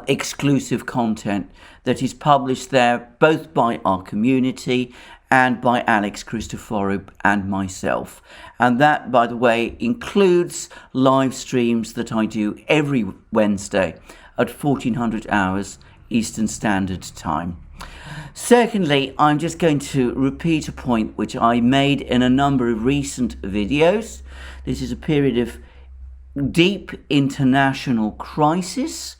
exclusive content that is published there both by our community and by Alex Christoforou and myself. And that, by the way, includes live streams that I do every Wednesday at 1400 hours Eastern Standard Time. Secondly, I'm just going to repeat a point which I made in a number of recent videos. This is a period of deep international crisis.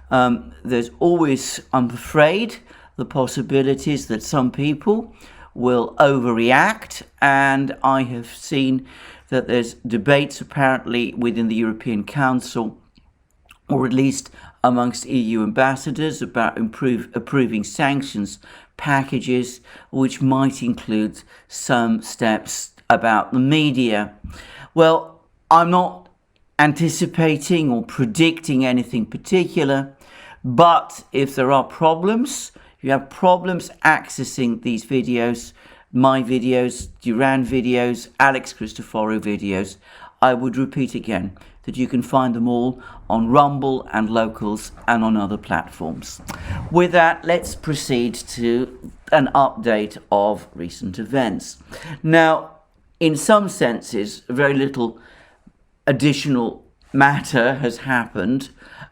There's always, I'm afraid, the possibilities that some people will overreact, and I have seen that there's debates apparently within the European Council, or at least amongst EU ambassadors, about approving sanctions packages, which might include some steps about the media. Well, I'm not anticipating or predicting anything particular, but if there are problems, you have problems accessing these videos, my videos, DURAN videos, Alex Christoforou videos, I would repeat again that you can find them all on Rumble and Locals and on other platforms. With that, let's proceed to an update of recent events. Now, in some senses, very little additional matter has happened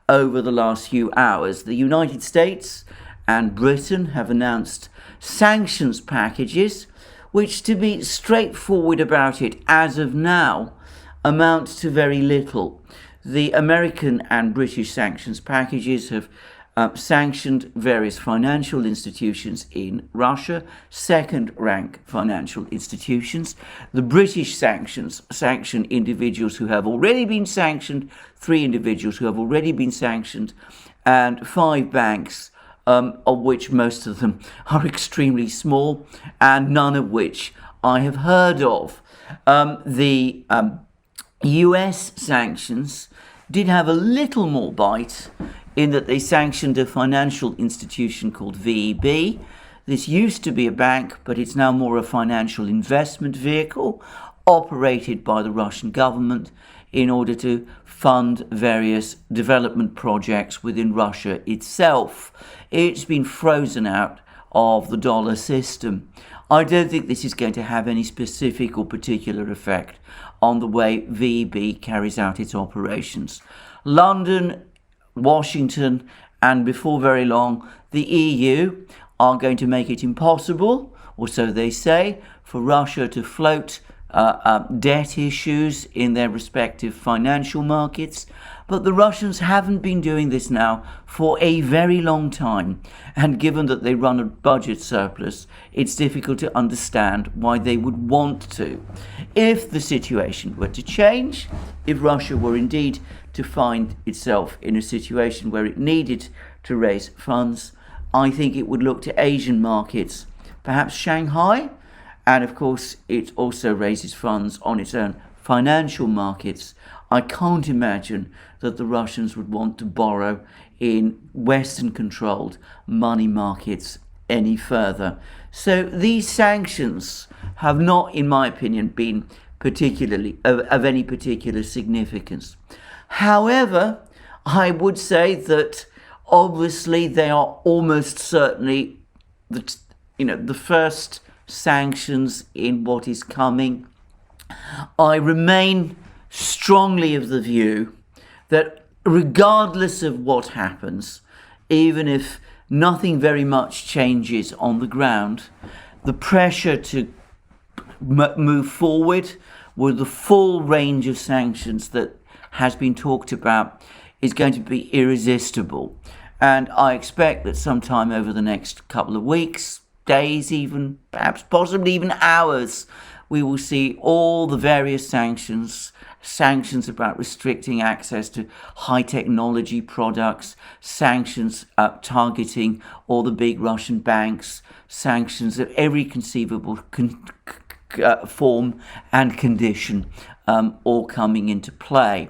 over the last few hours. The United States and Britain have announced sanctions packages, which, to be straightforward about it, as of now, amount to very little. The American and British sanctions packages have sanctioned various financial institutions in Russia, second-rank financial institutions. The British sanctions sanction individuals who have already been sanctioned, 3 individuals who have already been sanctioned, and 5 banks, of which most of them are extremely small, and none of which I have heard of. The US sanctions did have a little more bite in that they sanctioned a financial institution called VEB. This used to be a bank, but it's now more a financial investment vehicle operated by the Russian government in order to fund various development projects within Russia itself. It's been frozen out of the dollar system. I don't think this is going to have any specific or particular effect on the way VEB carries out its operations. London, Washington, and before very long, the EU are going to make it impossible, or so they say, for Russia to float debt issues in their respective financial markets. But the Russians haven't been doing this now for a very long time. And given that they run a budget surplus, it's difficult to understand why they would want to. If the situation were to change, if Russia were indeed to find itself in a situation where it needed to raise funds, I think it would look to Asian markets, perhaps Shanghai, and of course it also raises funds on its own financial markets. I can't imagine that the Russians would want to borrow in Western-controlled money markets any further. So these sanctions have not, in my opinion, been particularly of any particular significance. However, I would say that obviously they are almost certainly the first sanctions in what is coming. I remain strongly of the view that regardless of what happens, even if nothing very much changes on the ground, the pressure to move forward with the full range of sanctions that has been talked about is going to be irresistible. And I expect that sometime over the next couple of weeks, days even, perhaps possibly even hours, we will see all the various sanctions about restricting access to high technology products, sanctions targeting all the big Russian banks, sanctions of every conceivable form and condition, all coming into play.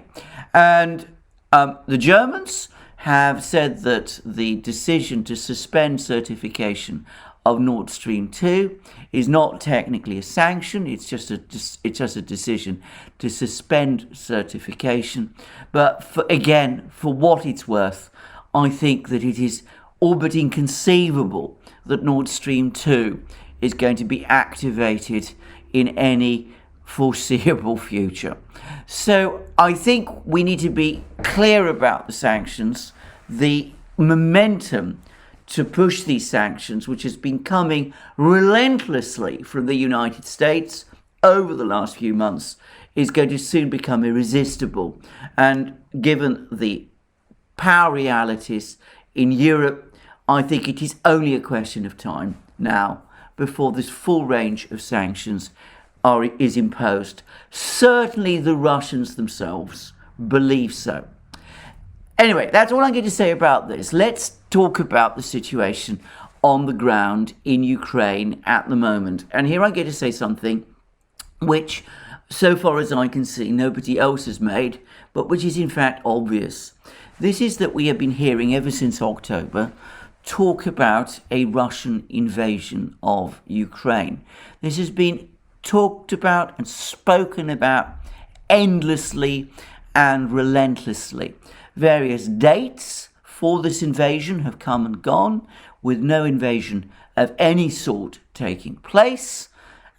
And the Germans have said that the decision to suspend certification of Nord Stream 2 is not technically a sanction, it's just a decision to suspend certification. But for what it's worth, I think that it is all but inconceivable that Nord Stream 2 is going to be activated in any foreseeable future. So I think we need to be clear about the sanctions, the momentum to push these sanctions, which has been coming relentlessly from the United States over the last few months, is going to soon become irresistible. And given the power realities in Europe, I think it is only a question of time now before this full range of sanctions is imposed. Certainly the Russians themselves believe so. Anyway, that's all I'm going to say about this. Let's talk about the situation on the ground in Ukraine at the moment. And here I'm going to say something which, so far as I can see, nobody else has made, but which is in fact obvious. This is that we have been hearing ever since October talk about a Russian invasion of Ukraine. This has been talked about and spoken about endlessly and relentlessly. Various dates for this invasion have come and gone, with no invasion of any sort taking place,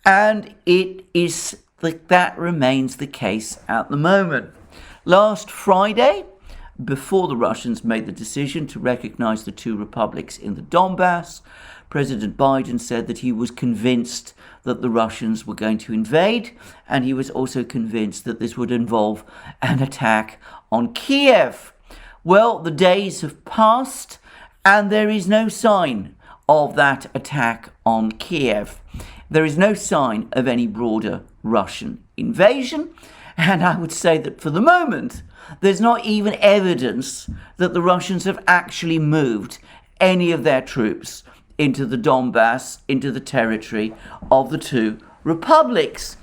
and it is that remains the case at the moment. Last Friday, before the Russians made the decision to recognize the two republics in the Donbass, President Biden said that he was convinced that the Russians were going to invade, and he was also convinced that this would involve an attack on Kiev. Well, the days have passed, and there is no sign of that attack on Kiev. There is no sign of any broader Russian invasion, and I would say that for the moment, there's not even evidence that the Russians have actually moved any of their troops into the Donbass, into the territory of the two republics.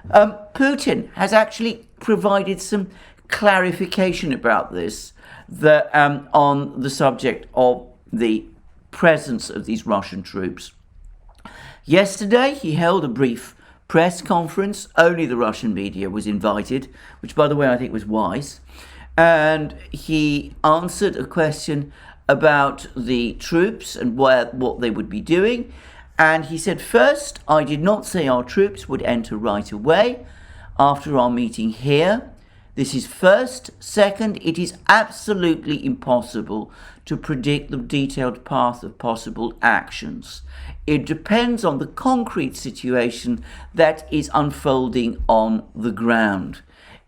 Putin has actually provided some clarification about this, on the subject of the presence of these Russian troops. Yesterday, he held a brief press conference. Only the Russian media was invited, which, by the way, I think was wise. And he answered a question about the troops and what they would be doing. And he said, first, I did not say our troops would enter right away after our meeting here. This is first. Second, it is absolutely impossible to predict the detailed path of possible actions. It depends on the concrete situation that is unfolding on the ground.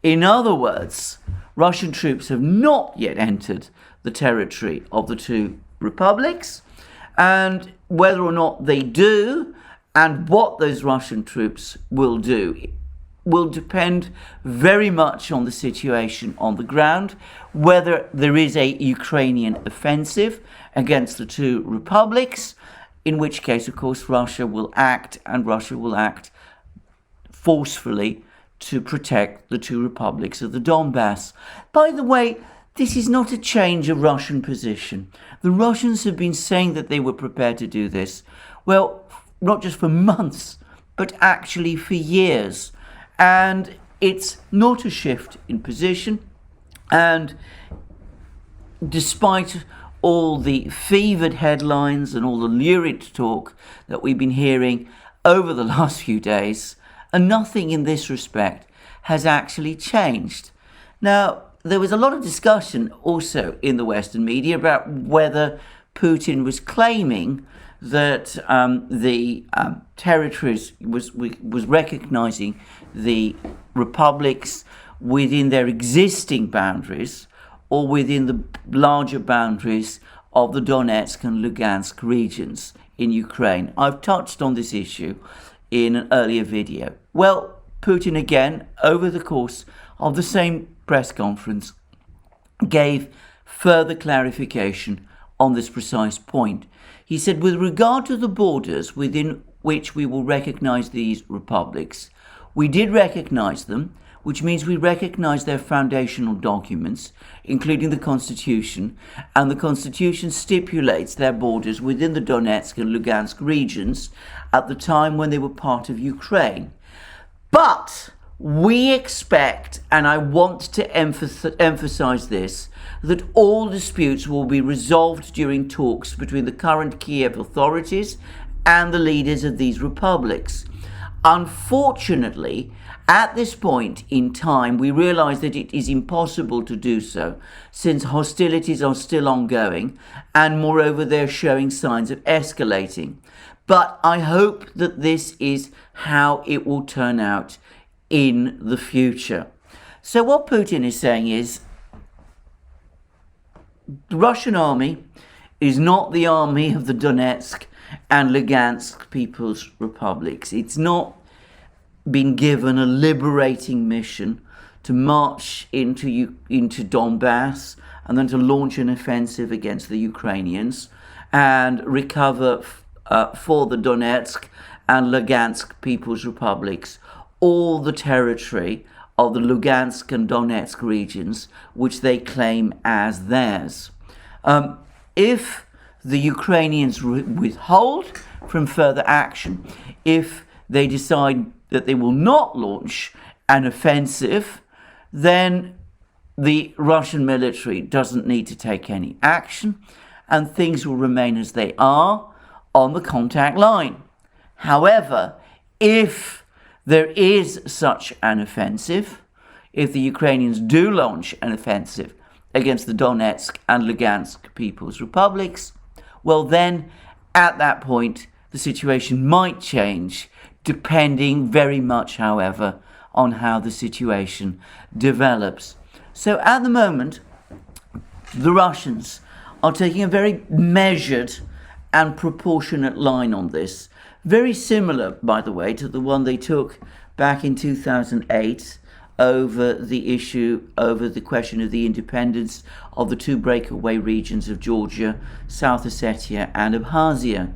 In other words, Russian troops have not yet entered the territory of the two republics, and whether or not they do and what those Russian troops will do will depend very much on the situation on the ground, whether there is a Ukrainian offensive against the two republics, in which case, of course, Russia will act forcefully to protect the two republics of the Donbass. By the way, this is not a change of Russian position. The Russians have been saying that they were prepared to do this, well, not just for months, but actually for years. And it's not a shift in position. And despite all the fevered headlines and all the lurid talk that we've been hearing over the last few days, and nothing in this respect has actually changed. Now, there was a lot of discussion also in the Western media about whether Putin was claiming that the territories was recognizing the republics within their existing boundaries or within the larger boundaries of the Donetsk and Lugansk regions in Ukraine. I've touched on this issue in an earlier video. Well, Putin again, over the course of the same press conference, gave further clarification on this precise point. He said, with regard to the borders within which we will recognize these republics, we did recognize them, which means we recognize their foundational documents, including the Constitution, and the Constitution stipulates their borders within the Donetsk and Lugansk regions at the time when they were part of Ukraine. But We expect, and I want to emphasize this, that all disputes will be resolved during talks between the current Kiev authorities and the leaders of these republics. Unfortunately, at this point in time, we realize that it is impossible to do so, since hostilities are still ongoing, and moreover, they're showing signs of escalating. But I hope that this is how it will turn out in the future. So what Putin is saying is, the Russian army is not the army of the Donetsk and Lugansk People's Republics. It's not been given a liberating mission to march into Donbass and then to launch an offensive against the Ukrainians and recover for the Donetsk and Lugansk People's Republics all the territory of the Lugansk and Donetsk regions, which they claim as theirs. If the Ukrainians withhold from further action, if they decide that they will not launch an offensive, then the Russian military doesn't need to take any action, and things will remain as they are on the contact line. However, if there is such an offensive, if the Ukrainians do launch an offensive against the Donetsk and Lugansk People's Republics, well then, at that point, the situation might change, depending very much, however, on how the situation develops. So at the moment, the Russians are taking a very measured and proportionate line on this. Very similar, by the way, to the one they took back in 2008 over the question of the independence of the two breakaway regions of Georgia, South Ossetia and Abkhazia.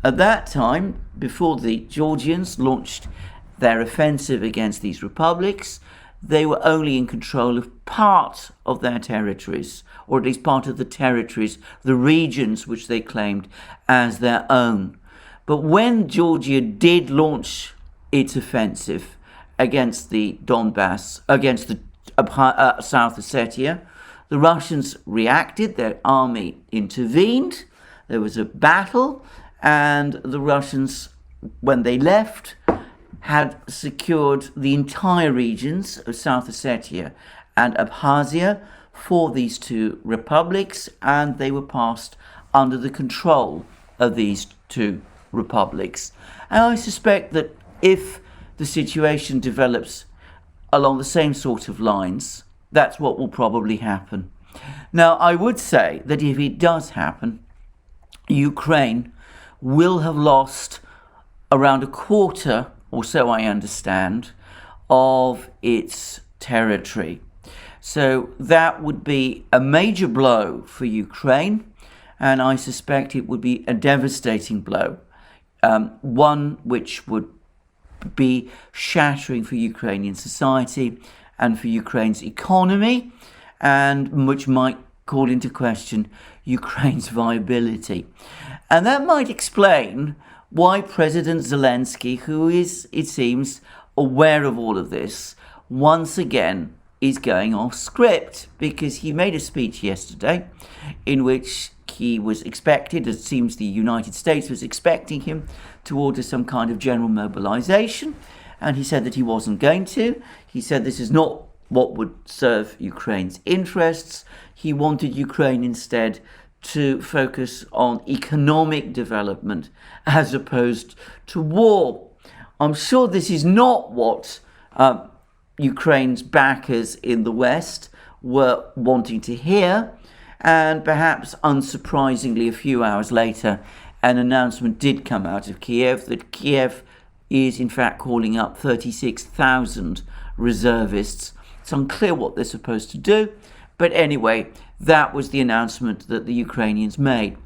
At that time, before the Georgians launched their offensive against these republics, they were only in control of part of their territories, or at least part of the territories, the regions which they claimed as their own. But when Georgia did launch its offensive against the Donbass, against the South Ossetia, the Russians reacted, their army intervened, there was a battle, and the Russians, when they left, had secured the entire regions of South Ossetia and Abkhazia for these two republics, and they were passed under the control of these two republics. And I suspect that if the situation develops along the same sort of lines, that's what will probably happen. Now, I would say that if it does happen, Ukraine will have lost around a quarter, or so I understand, of its territory. So that would be a major blow for Ukraine, and I suspect it would be a devastating blow, one which would be shattering for Ukrainian society and for Ukraine's economy, and which might call into question Ukraine's viability. And that might explain why President Zelensky, who is, it seems, aware of all of this, once again is going off script, because he made a speech yesterday in which he was expected, it seems the United States was expecting him to order some kind of general mobilization, and he said that he wasn't going to. He said this is not what would serve Ukraine's interests. He wanted Ukraine instead to focus on economic development as opposed to war. I'm sure this is not what Ukraine's backers in the West were wanting to hear, and perhaps unsurprisingly, a few hours later, an announcement did come out of Kiev that Kiev is in fact calling up 36,000 reservists. It's unclear what they're supposed to do, but anyway, that was the announcement that the Ukrainians made.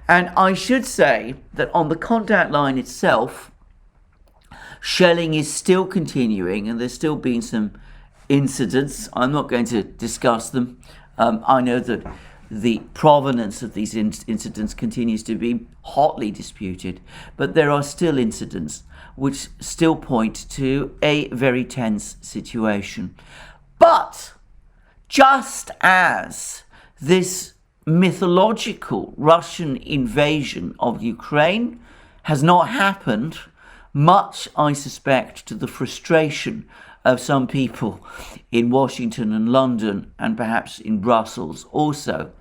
And I should say that on the contact line itself, shelling is still continuing, and there's still been some incidents. I'm not going to discuss them. I know that the provenance of these incidents continues to be hotly disputed, but there are still incidents which still point to a very tense situation. But just as this mythological Russian invasion of Ukraine has not happened, much, I suspect, to the frustration of some people in Washington and London, and perhaps in Brussels also.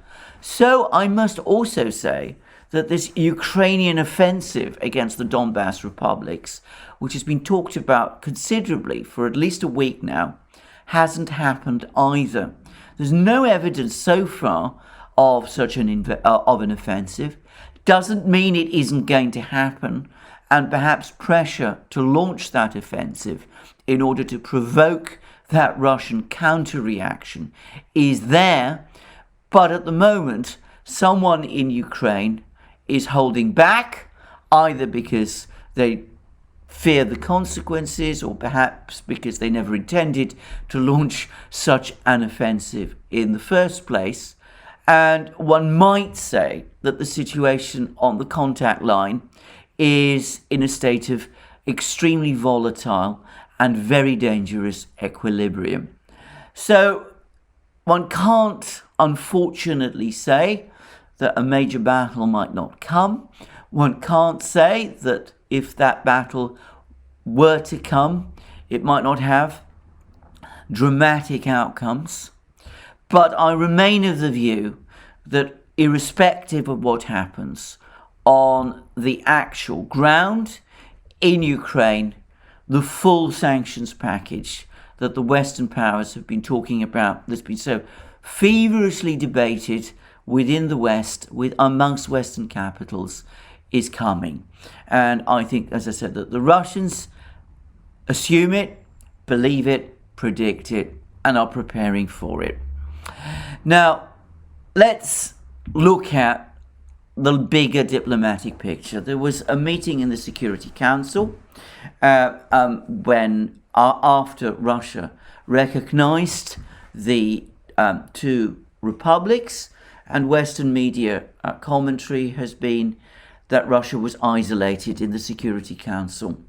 So I must also say that this Ukrainian offensive against the Donbass republics, which has been talked about considerably for at least a week now, hasn't happened either. There's no evidence so far of such an offensive. Doesn't mean it isn't going to happen, and perhaps pressure to launch that offensive in order to provoke that Russian counter-reaction is there. But at the moment, someone in Ukraine is holding back, either because they fear the consequences or perhaps because they never intended to launch such an offensive in the first place. And one might say that the situation on the contact line is in a state of extremely volatile and very dangerous equilibrium. So one can't unfortunately say that a major battle might not come. One can't say that if that battle were to come, it might not have dramatic outcomes. But I remain of the view that irrespective of what happens on the actual ground in Ukraine, the full sanctions package that the Western powers have been talking about, that's been so feverishly debated within the West, amongst Western capitals, is coming. And I think, as I said, that the Russians assume it, believe it, predict it, and are preparing for it. Now, let's look at the bigger diplomatic picture. There was a meeting in the Security Council when after Russia recognized the two republics, and Western media commentary has been that Russia was isolated in the Security Council.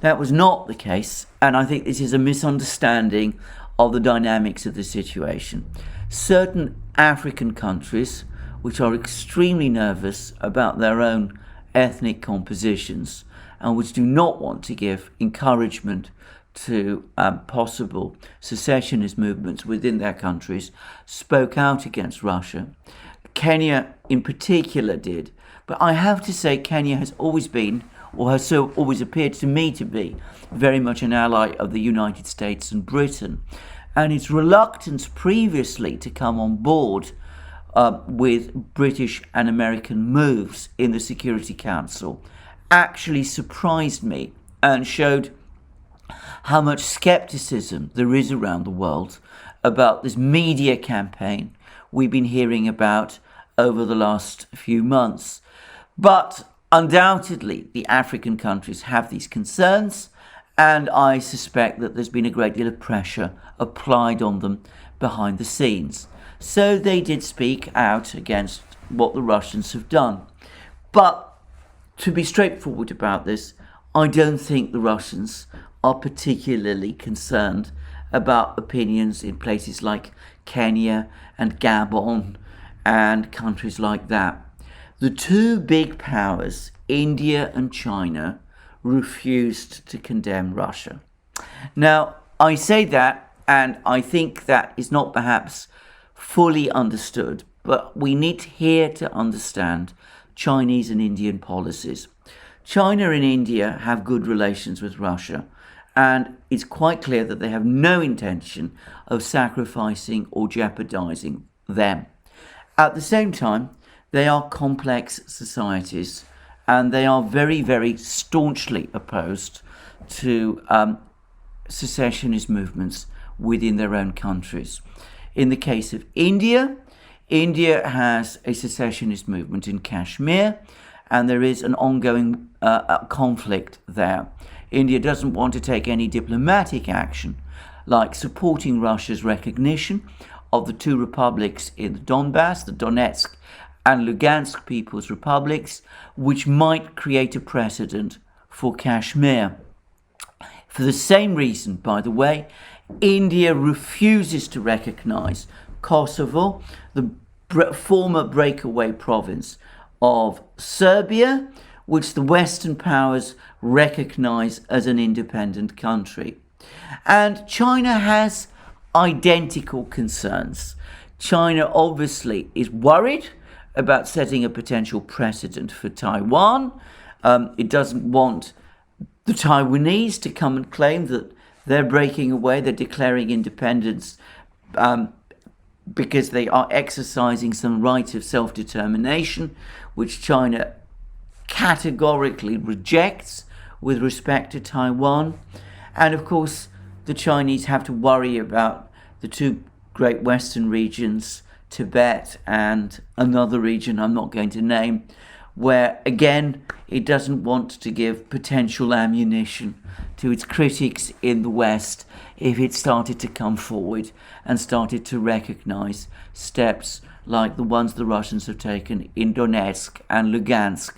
That was not the case, and I think this is a misunderstanding of the dynamics of the situation. Certain African countries, which are extremely nervous about their own ethnic compositions and which do not want to give encouragement to possible secessionist movements within their countries, spoke out against Russia. Kenya in particular did. But I have to say Kenya has always been, or has so always appeared to me to be, very much an ally of the United States and Britain. And its reluctance previously to come on board with British and American moves in the Security Council actually surprised me and showed how much skepticism there is around the world about this media campaign we've been hearing about over the last few months. But undoubtedly, the African countries have these concerns, and I suspect that there's been a great deal of pressure applied on them behind the scenes. So they did speak out against what the Russians have done. But to be straightforward about this, I don't think the Russians are particularly concerned about opinions in places like Kenya and Gabon and countries like that. The two big powers, India and China, refused to condemn Russia. Now, I say that, and I think that is not perhaps fully understood, but we need here to understand Chinese and Indian policies. China and India have good relations with Russia, and it's quite clear that they have no intention of sacrificing or jeopardizing them. At the same time, they are complex societies, and they are very, very staunchly opposed to secessionist movements within their own countries. In the case of India, India has a secessionist movement in Kashmir, and there is an ongoing conflict there. India doesn't want to take any diplomatic action, like supporting Russia's recognition of the two republics in the Donbass, the Donetsk and Lugansk People's Republics, which might create a precedent for Kashmir. For the same reason, by the way, India refuses to recognize Kosovo, the former breakaway province of Serbia, which the Western powers recognize as an independent country. And China has identical concerns. China obviously is worried about setting a potential precedent for Taiwan. It doesn't want the Taiwanese to come and claim that they're breaking away, they're declaring independence because they are exercising some right of self-determination, which China categorically rejects with respect to Taiwan. And of course, the Chinese have to worry about the two great Western regions, Tibet and another region I'm not going to name, where again it doesn't want to give potential ammunition to its critics in the West if it started to come forward and started to recognize steps like the ones the Russians have taken in Donetsk and Lugansk.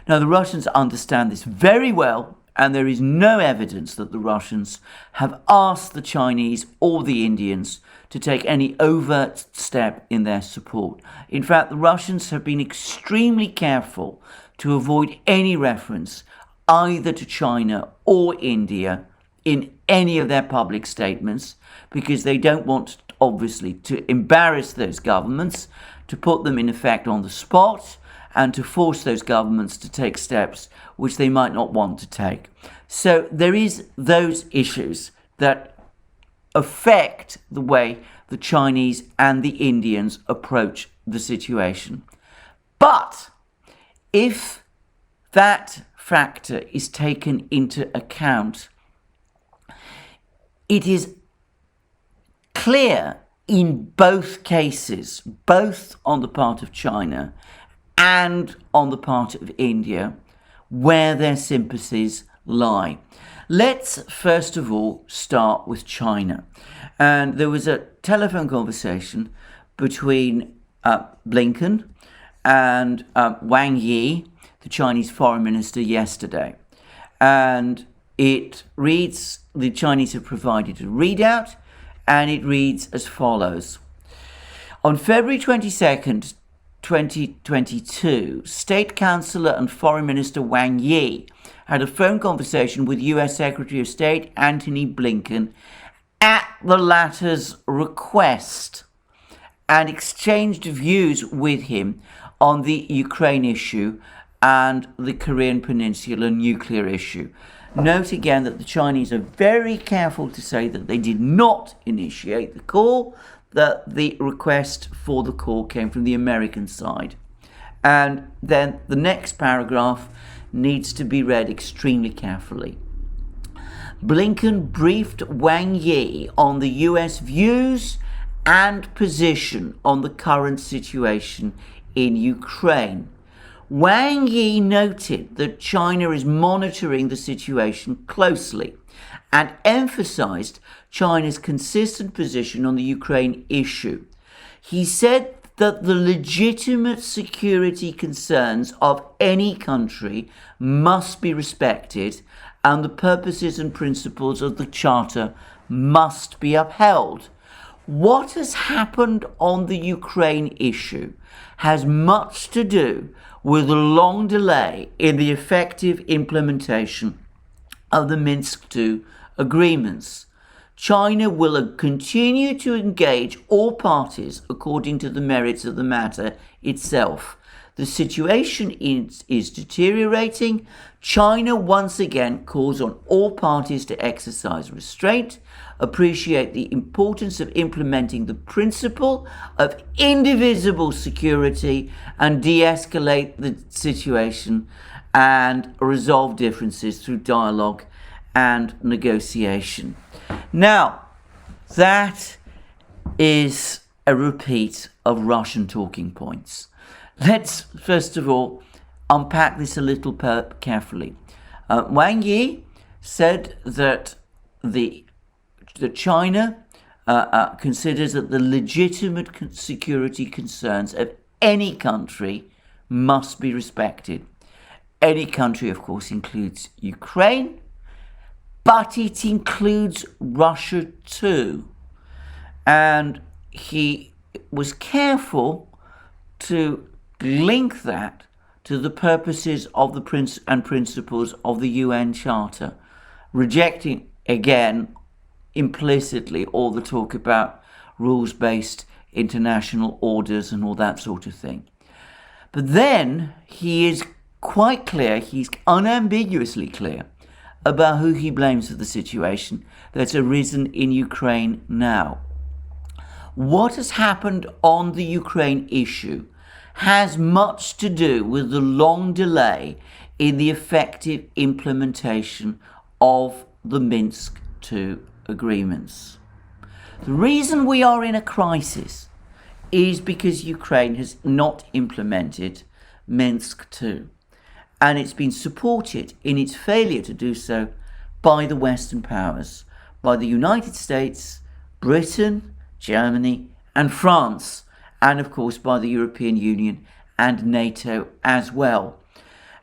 Now, the Russians understand this very well, and there is no evidence that the Russians have asked the Chinese or the Indians to take any overt step in their support. In fact, the Russians have been extremely careful to avoid any reference either to China or India in any of their public statements, because they don't want, obviously, to embarrass those governments, to put them in effect on the spot, and to force those governments to take steps which they might not want to take. So there is those issues that affect the way the Chinese and the Indians approach the situation. But if that factor is taken into account, it is clear in both cases, both on the part of China and on the part of India, where their sympathies lie. Let's first of all start with China. And there was a telephone conversation between Blinken and Wang Yi, the Chinese foreign minister, yesterday. And it reads, the Chinese have provided a readout, and it reads as follows. On February 22nd, 2022, State Councillor and Foreign Minister Wang Yi had a phone conversation with US Secretary of State Antony Blinken at the latter's request and exchanged views with him on the Ukraine issue and the Korean Peninsula nuclear issue. Note again that the Chinese are very careful to say that they did not initiate the call, that the request for the call came from the American side. And then the next paragraph needs to be read extremely carefully. Blinken briefed Wang Yi on the US views and position on the current situation in Ukraine. Wang Yi noted that China is monitoring the situation closely and emphasized China's consistent position on the Ukraine issue. He said that the legitimate security concerns of any country must be respected and the purposes and principles of the Charter must be upheld. What has happened on the Ukraine issue has much to do with a long delay in the effective implementation of the Minsk II agreements. China will continue to engage all parties according to the merits of the matter itself. The situation is deteriorating. China once again calls on all parties to exercise restraint, appreciate the importance of implementing the principle of indivisible security, and de-escalate the situation and resolve differences through dialogue and negotiation. Now, that is a repeat of Russian talking points. Let's first of all unpack this a little carefully. Wang Yi said that China considers that the legitimate security concerns of any country must be respected. Any country, of course, includes Ukraine, but it includes Russia too. And he was careful to link that to the purposes of the principles of the UN Charter, rejecting again implicitly all the talk about rules-based international orders and all that sort of thing. But then he is quite clear, he's unambiguously clear about who he blames for the situation that's arisen in Ukraine now. What has happened on the Ukraine issue has much to do with the long delay in the effective implementation of the Minsk II agreements. The reason we are in a crisis is because Ukraine has not implemented Minsk II, and it's been supported in its failure to do so by the Western powers, by the United States, Britain, Germany, and France, and of course by the European Union and NATO as well.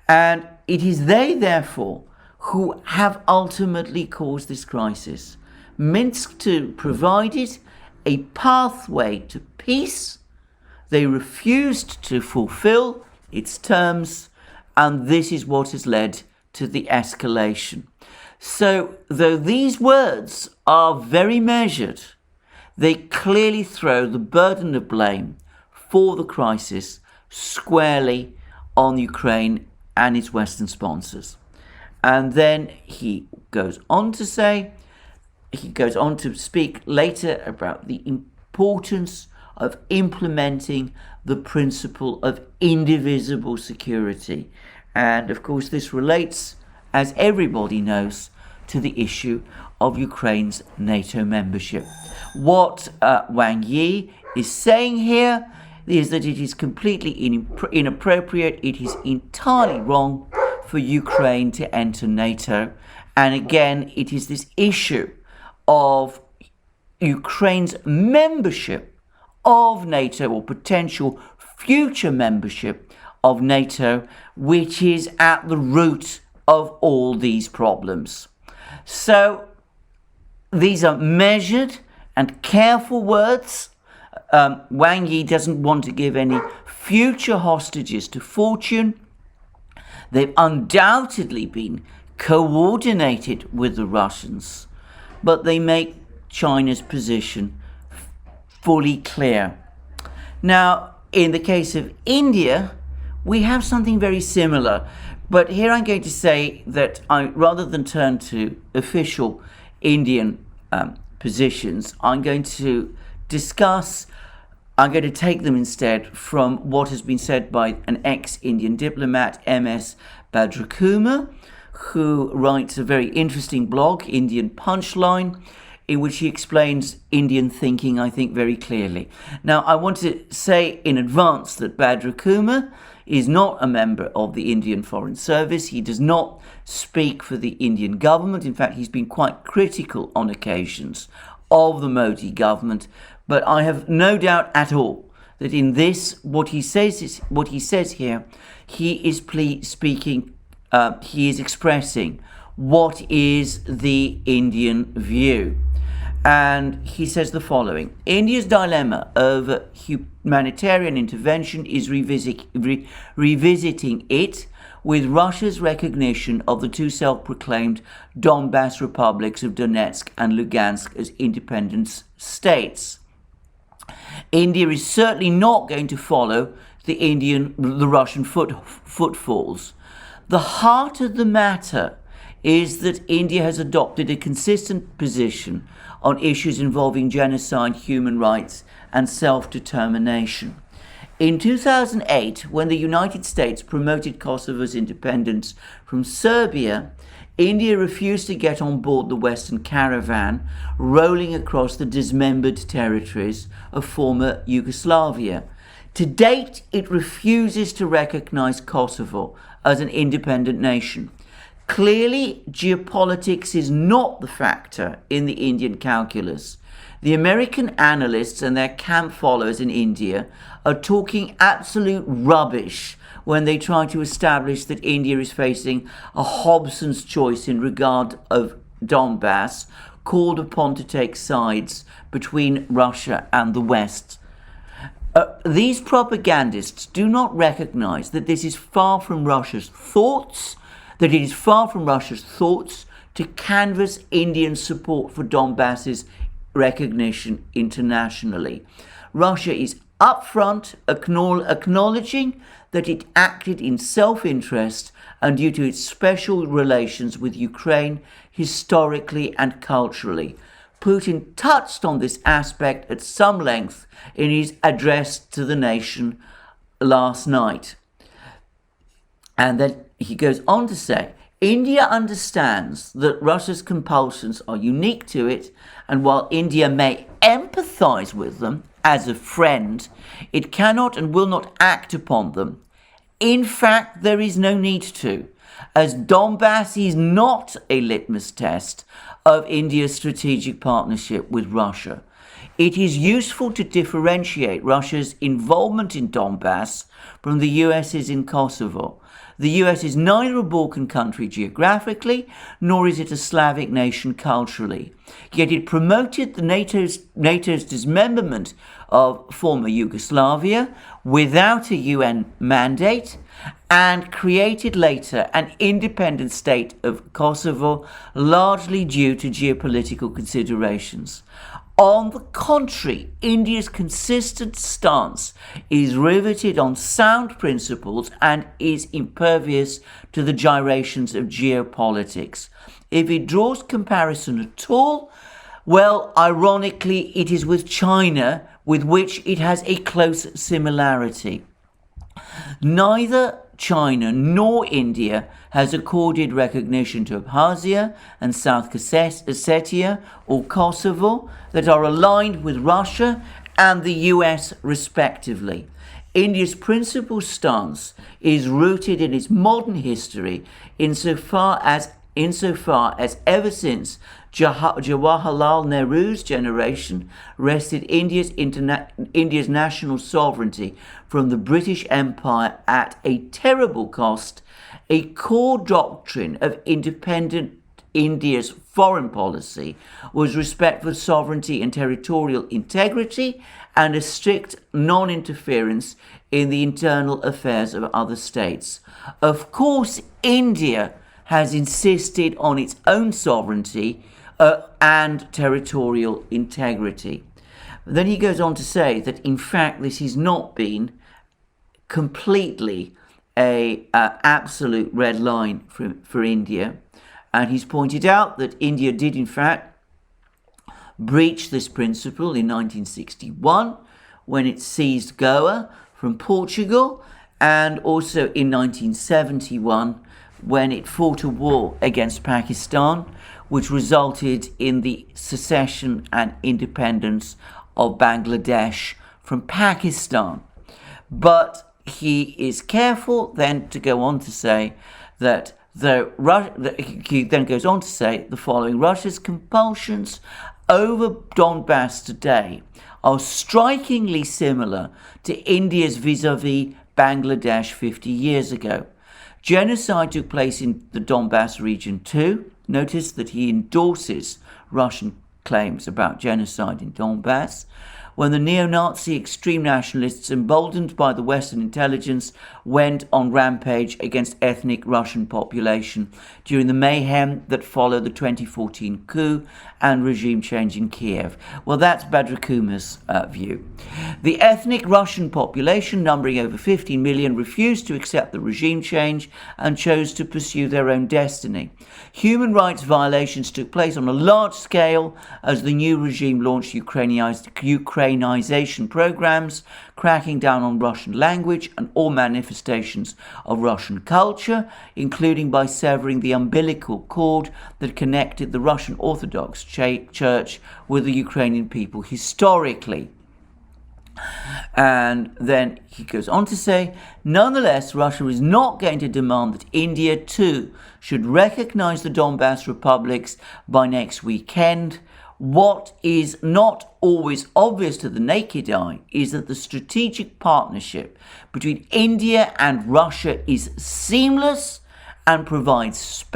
And it is they, therefore, who have ultimately caused this crisis. Minsk II provided a pathway to peace. They refused to fulfill its terms, and this is what has led to the escalation. So, though these words are very measured, they clearly throw the burden of blame for the crisis squarely on Ukraine and its Western sponsors. And then he goes on to speak later about the importance of implementing the principle of indivisible security. And of course, this relates, as everybody knows, to the issue of Ukraine's NATO membership. What Wang Yi is saying here is that it is completely inappropriate, it is entirely wrong for Ukraine to enter NATO. And again, it is this issue of Ukraine's membership of NATO, or potential future membership of NATO, which is at the root of all these problems. So these are measured and careful words. Wang Yi doesn't want to give any future hostages to fortune. They've undoubtedly been coordinated with the Russians, but they make China's position fully clear. Now, in the case of India, we have something very similar, but here I'm going to say that rather than turn to official Indian positions, I'm going to take them instead from what has been said by an ex-Indian diplomat, M.S. Badrakumar, who writes a very interesting blog, Indian Punchline, in which he explains Indian thinking, I think, very clearly. Now, I want to say in advance that Badrakumar is not a member of the Indian Foreign Service. He does not speak for the Indian government. In fact, he's been quite critical on occasions of the Modi government. But I have no doubt at all that in this, what he says here, he is expressing what is the Indian view. And he says the following: India's dilemma over humanitarian intervention is revisiting it with Russia's recognition of the two self-proclaimed Donbass republics of Donetsk and Lugansk as independent states. India is certainly not going to follow the Russian footfalls. The heart of the matter is that India has adopted a consistent position on issues involving genocide, human rights, and self-determination. In 2008, when the United States promoted Kosovo's independence from Serbia, India refused to get on board the Western caravan rolling across the dismembered territories of former Yugoslavia. To date, it refuses to recognize Kosovo as an independent nation. Clearly, geopolitics is not the factor in the Indian calculus. The American analysts and their camp followers in India are talking absolute rubbish when they try to establish that India is facing a Hobson's choice in regard of Donbass, called upon to take sides between Russia and the West. These propagandists do not recognize that this is far from Russia's thoughts, that it is far from Russia's thoughts to canvass Indian support for Donbass's recognition internationally. Russia is upfront acknowledging that it acted in self-interest and due to its special relations with Ukraine historically and culturally. Putin touched on this aspect at some length in his address to the nation last night. And then he goes on to say, India understands that Russia's compulsions are unique to it, and while India may empathize with them as a friend, it cannot and will not act upon them. In fact, there is no need to, as Donbass is not a litmus test of India's strategic partnership with Russia. It is useful to differentiate Russia's involvement in Donbass from the US's in Kosovo. The US is neither a Balkan country geographically, nor is it a Slavic nation culturally. Yet it promoted the NATO's dismemberment of former Yugoslavia without a UN mandate, and created later an independent state of Kosovo, largely due to geopolitical considerations. On the contrary, India's consistent stance is riveted on sound principles and is impervious to the gyrations of geopolitics. If it draws comparison at all, well, ironically, it is with China, with which it has a close similarity. Neither China nor India has accorded recognition to Abkhazia and South Ossetia or Kosovo that are aligned with Russia and the US respectively. India's principal stance is rooted in its modern history insofar as ever since Jawaharlal Nehru's generation wrested India's national sovereignty from the British Empire at a terrible cost, a core doctrine of independent India's foreign policy was respect for sovereignty and territorial integrity and a strict non-interference in the internal affairs of other states. Of course, India has insisted on its own sovereignty and territorial integrity. Then he goes on to say that, in fact, this has not been completely a absolute red line for India. And he's pointed out that India did, in fact, breach this principle in 1961 when it seized Goa from Portugal, and also in 1971 when it fought a war against Pakistan, which resulted in the secession and independence of Bangladesh from Pakistan. But he is careful then to go on to say that he then goes on to say the following: Russia's compulsions over Donbass today are strikingly similar to India's vis-a-vis Bangladesh 50 years ago. Genocide took place in the Donbass region too. Notice that he endorses Russian claims about genocide in Donbass. When the neo-Nazi extreme nationalists, emboldened by the Western intelligence, went on rampage against ethnic Russian population during the mayhem that followed the 2014 coup and regime change in Kiev. Well, that's Badrakuma's view. The ethnic Russian population, numbering over 15 million, refused to accept the regime change and chose to pursue their own destiny. Human rights violations took place on a large scale as the new regime launched Ukrainization programs, cracking down on Russian language and all manifestations of Russian culture, including by severing the umbilical cord that connected the Russian Orthodox Church with the Ukrainian people historically. And then he goes on to say, nonetheless, Russia is not going to demand that India too should recognize the Donbass republics by next weekend, What is not always obvious to the naked eye is that the strategic partnership between India and Russia is seamless and provides space